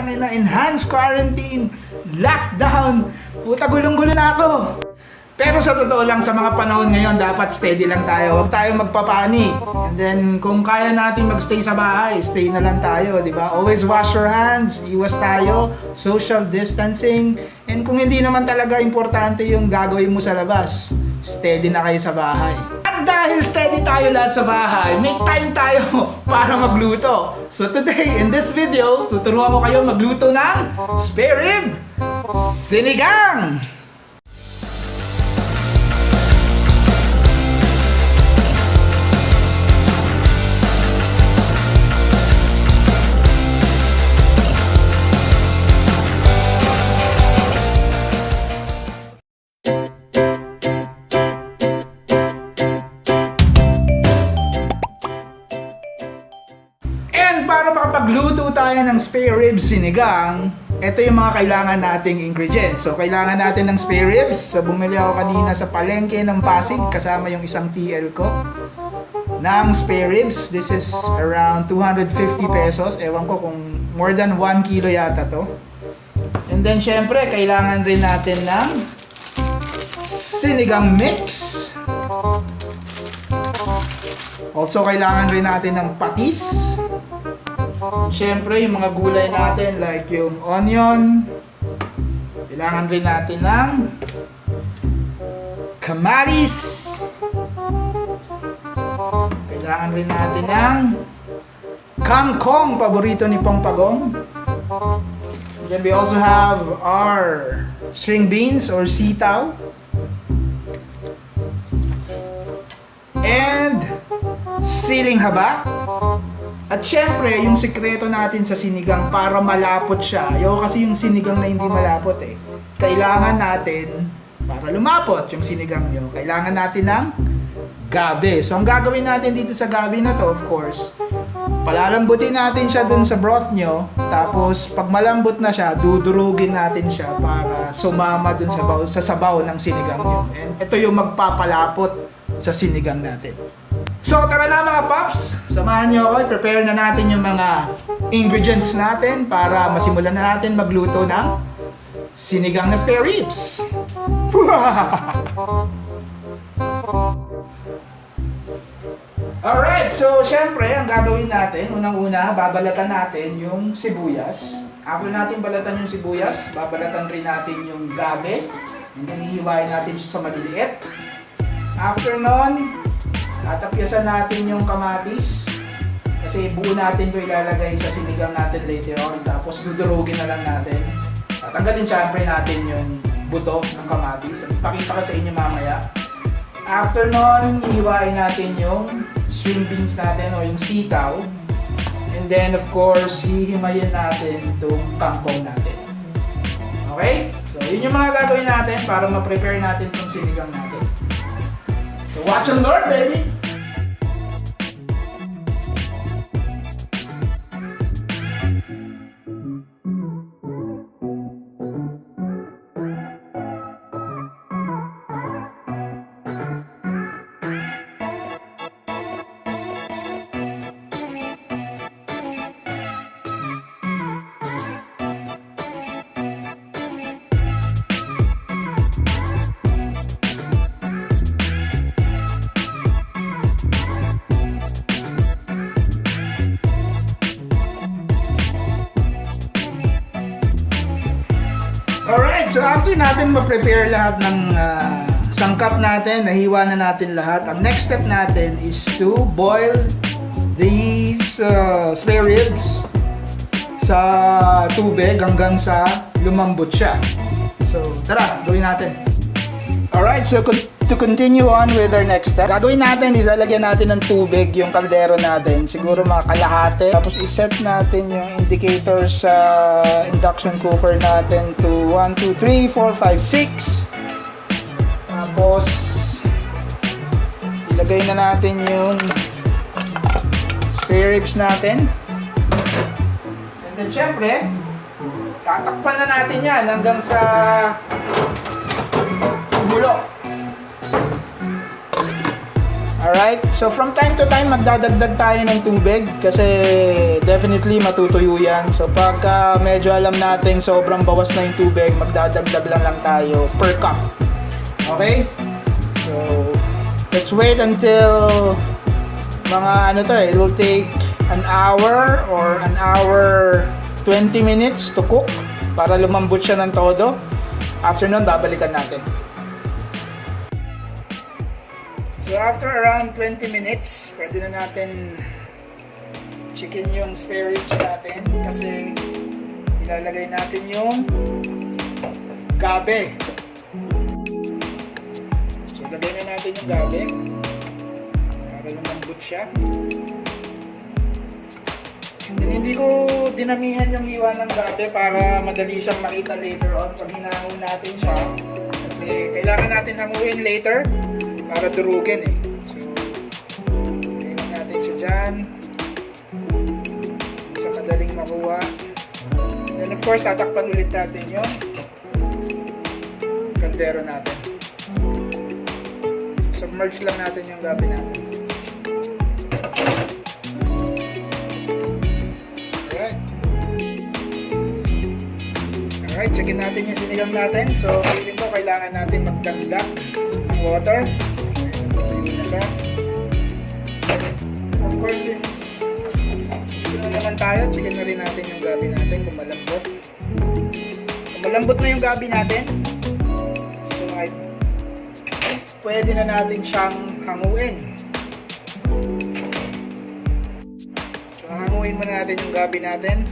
putang ina, enhanced quarantine, lockdown. Puta, gulong-gulo na ako. Pero sa totoo lang, sa mga panahon ngayon, dapat steady lang tayo. Huwag tayong magpapanik. And then, kung kaya natin magstay sa bahay, stay na lang tayo, di ba? Always wash your hands, iwas tayo, social distancing. And kung hindi naman talaga importante yung gagawin mo sa labas, steady na kayo sa bahay. At dahil steady tayo lahat sa bahay, make time tayo para magluto. So today, in this video, tuturuan ko kayo magluto ng spare rib sinigang! Para makapagluto tayo ng spare ribs sinigang, ito yung mga kailangan nating ingredients. So, kailangan natin ng spare ribs. So, bumili ako kanina sa palengke ng Pasig, kasama yung isang TL ko, ng spare ribs. This is around 250 pesos. Ewan ko kung more than 1 kilo yata to. And then, syempre, kailangan rin natin ng sinigang mix. Also, kailangan rin natin ng patis. Siyempre, yung mga gulay natin like yung onion. Kailangan rin natin ng kamatis. Kailangan rin natin ng kangkong, paborito ni Pong Pagong. Then we also have our string beans or sitaw. And siling haba. At syempre, yung sikreto natin sa sinigang para malapot siya. Ayoko kasi yung sinigang na hindi malapot eh. Kailangan natin, para lumapot yung sinigang nyo, kailangan natin ng gabi. So, ang gagawin natin dito sa gabi na to, of course, palalambutin natin siya dun sa broth nyo. Tapos, pag malambot na siya, dudurugin natin siya para sumama dun sa sabaw ng sinigang nyo. And ito yung magpapalapot sa sinigang natin. So tara na mga paps, samahan nyo ako, prepare na natin yung mga ingredients natin para masimulan na natin magluto ng sinigang na spare ribs. Alright, so syempre ang gagawin natin, unang-una babalatan natin yung sibuyas. After natin balatan yung sibuyas, babalatan rin natin yung gabi. And then hihiwain natin siya sa maliliit. After nun, tatapyasan natin yung kamatis kasi buo natin ito ilalagay sa sinigang natin later on, tapos dudurugin na lang natin. Tatanggalin syempre natin yung buto ng kamatis. Ipakita ko sa inyo mamaya. After nun, ihiwain natin yung string beans natin o yung sitaw. And then of course, hihimayin natin itong kangkong natin. Okay? So yun yung mga gagawin natin para ma-prepare natin itong sinigang natin. So watch and learn, baby! Alright, so after natin ma-prepare lahat ng sangkap natin, nahiwa na natin lahat, ang next step natin is to boil these spare ribs sa tubig hanggang sa lumambot siya. So tara, gawin natin. Alright, so to continue on with our next step, gagawin natin is lalagyan natin ng tubig yung kaldero natin, siguro mga kalahati. Tapos iset natin yung indicator sa induction cooker natin to 1, 2, 3, 4, 5, 6. Tapos ilagay na natin yung spare ribs natin. And then syempre, tatakpan na natin yan hanggang sa kumulo. Alright, so from time to time magdadagdag tayo ng tubig kasi definitely matutuyo yan. So pagka medyo alam natin sobrang bawas na yung tubig, magdadagdag lang tayo per cup. Okay? So let's wait until mga it will take an hour or an hour 20 minutes to cook para lumambot siya ng todo. After nun, babalikan natin. So after around 20 minutes, pwede na natin chicken yung spare ribs natin kasi ilalagay natin yung gabi. So lagay na natin yung gabi para lumambot siya. And then, hindi ko dinamihan yung hiwa ng gabi para madali siyang makita later on pag hinangon natin siya kasi kailangan natin hanguin later para durugin eh. So, lagyan natin siya dyan. Sa madaling makuha. Then of course, tatakpan ulit natin yung kaldero natin. Submerge lang natin yung gabi natin. Alright, checkin natin yung sinigang natin. So, feeling ko kailangan natin magdagdag ng water. Tutuyo na siya. Of course, since dito na naman tayo, checkin na rin natin yung gabi natin kung malambot. Kung malambot na yung gabi natin, so pwede na natin siyang hanguin. So, hanguin muna natin yung gabi natin.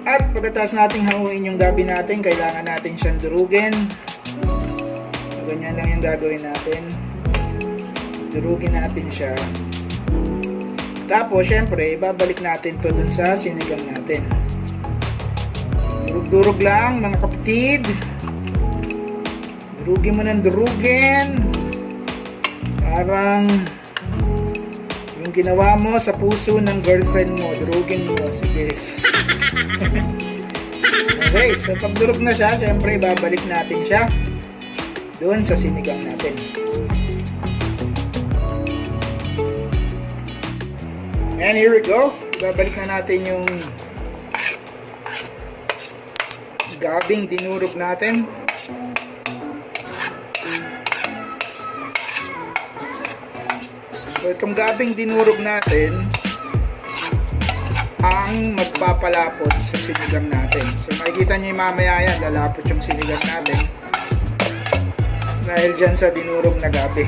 At pagkatapos nating hanguin yung gabi natin, kailangan natin siyang durugin. So, ganyan lang yung gagawin natin. Durugin natin siya. Tapos, syempre, ibabalik natin to dun sa sinigang natin. Durug-durug lang, mga kapatid. Durugin mo ng durugin. Parang yung ginawa mo sa puso ng girlfriend mo. Durugin mo. Sige. Okay, so pag durog na siya, syempre babalik natin siya doon sa sinigang natin. And here we go. Babalik na natin yung gabing dinurog natin. So itong gabing dinurog natin ang magpapalapot sa sinigang natin. So makikita niyo mamaya yan, lalapot yung sinigang natin dahil dyan sa dinurog na gabi.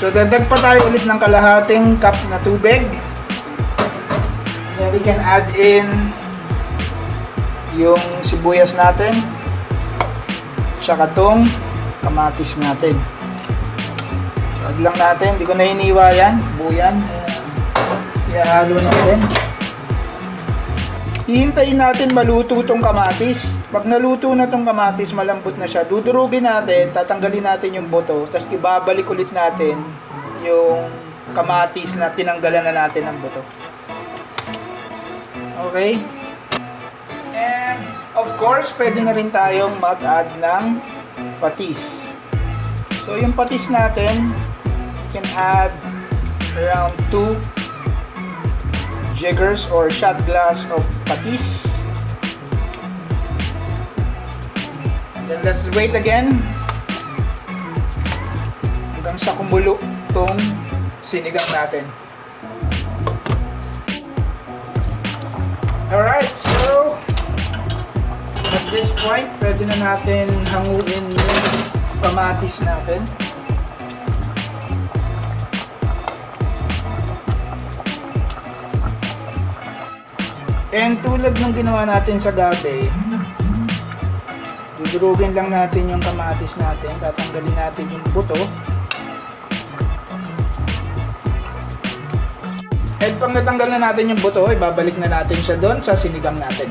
So dagdag pa tayo ulit ng kalahating cup na tubig. Then we can add in yung sibuyas natin tsaka tong kamatis natin. So add lang natin, hindi ko na hiniwa yan, buyan. Ihalo natin. Hihintayin natin maluto tong kamatis. Pag naluto na tong kamatis, malambot na siya. Dudurugin natin, tatanggalin natin yung buto, tapos ibabalik ulit natin yung kamatis na tinanggalan na natin ng buto. Okay? And of course, pwede na rin tayong mag-add ng patis. So yung patis natin, you can add around 2 jiggers or shot glass of patis. And then let's wait again hanggang sa kumulo tong sinigang natin. Alright, so at this point, pwede na natin hanguin yung kamatis natin. And tulad ng ginawa natin sa gabi, dudurugin lang natin yung kamatis natin, tatanggalin natin yung buto. And pag natanggal na natin yung buto, ibabalik na natin siya doon sa sinigang natin.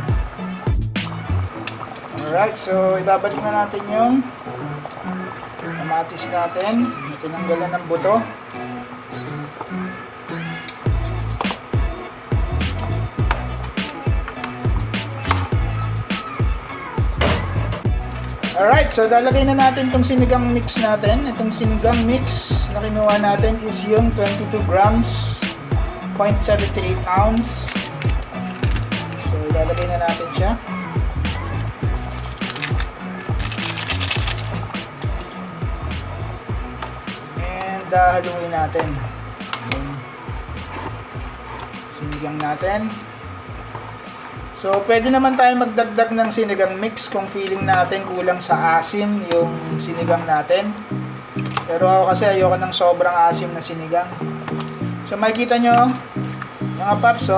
Alright, so ibabalik na natin yung kamatis natin, tinanggalan ng buto. Alright, so lalagay na natin itong sinigang mix natin. Itong sinigang mix na kinuha natin is yung 22 grams, 0.78 ounce. So ilalagay na natin siya. And haluin natin yung sinigang natin. So, pwede naman tayo magdagdag ng sinigang mix kung feeling natin kulang sa asim yung sinigang natin. Pero ako kasi ayoko ng sobrang asim na sinigang. So, makikita nyo, mga paps,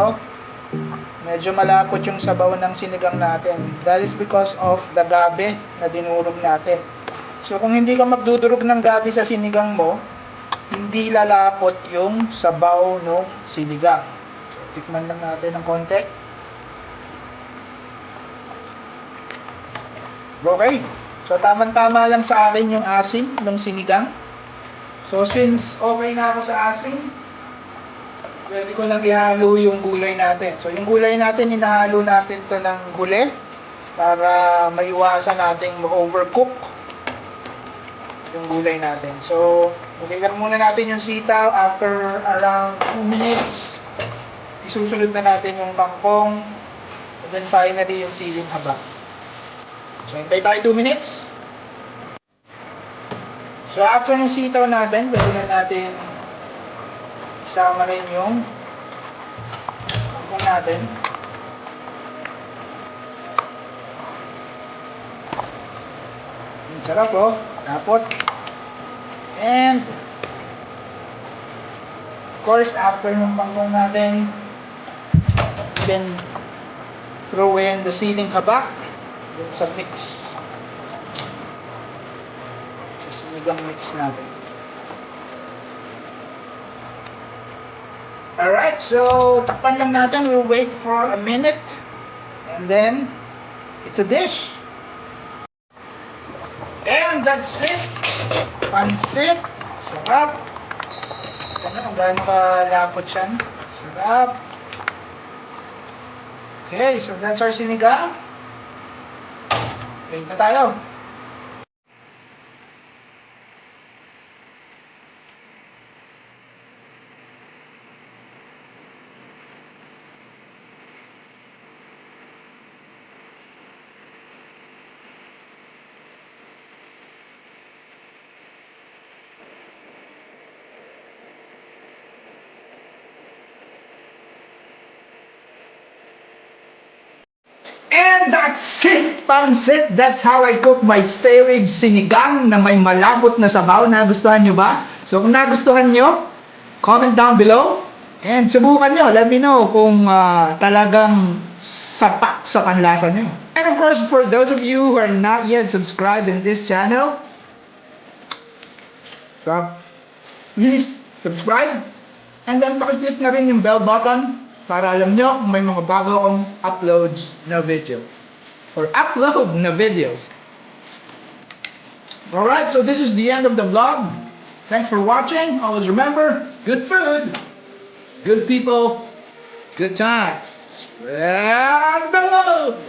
medyo malapot yung sabaw ng sinigang natin. That is because of the gabi na dinurog natin. So, kung hindi ka magdudurog ng gabi sa sinigang mo, hindi lalapot yung sabaw ng sinigang. So, tikman lang natin ng konti. Okay. So, tamang-tama lang sa akin yung asim ng sinigang. So, since okay na ako sa asim, pwede ko lang ihalo yung gulay natin. So, yung gulay natin, hinahalo natin to ng huli para maiwasan nating ma-overcook yung gulay natin. So, okay lang muna natin yung sitaw. After around 2 minutes, isusunod na natin yung kangkong. And then finally, yung siling haba. So, hintay tayo 2 minutes. So, after yung sitaw natin, pwede na natin isama rin yung kangkong natin. Ang sarap, tapot. And, of course, after yung kangkong natin, you can throw in the siling haba sa mix. Sa sinigang mix natin. Alright, so takpan lang natin. We'll wait for a minute. And then, it's a dish. And that's it. Pansit. Sarap. Ito na kung gaano kalapot yan. Sarap. Okay, so that's our sinigang. Wait na tayo. And that's it, pansit. That's how I cook my spare rib sinigang na may malapot na sabaw. Nagustuhan nyo ba? So kung nagustuhan nyo, comment down below. And subukan nyo. Let me know kung talagang sapat sa panlasa nyo. And of course, for those of you who are not yet subscribed in this channel, so please subscribe. And then pakiclick na rin yung bell button para alam nyo kung may mga bago akong uploads na video. Or upload na videos. Alright, so this is the end of the vlog. Thanks for watching. Always remember, good food, good people, good times. Spread the love.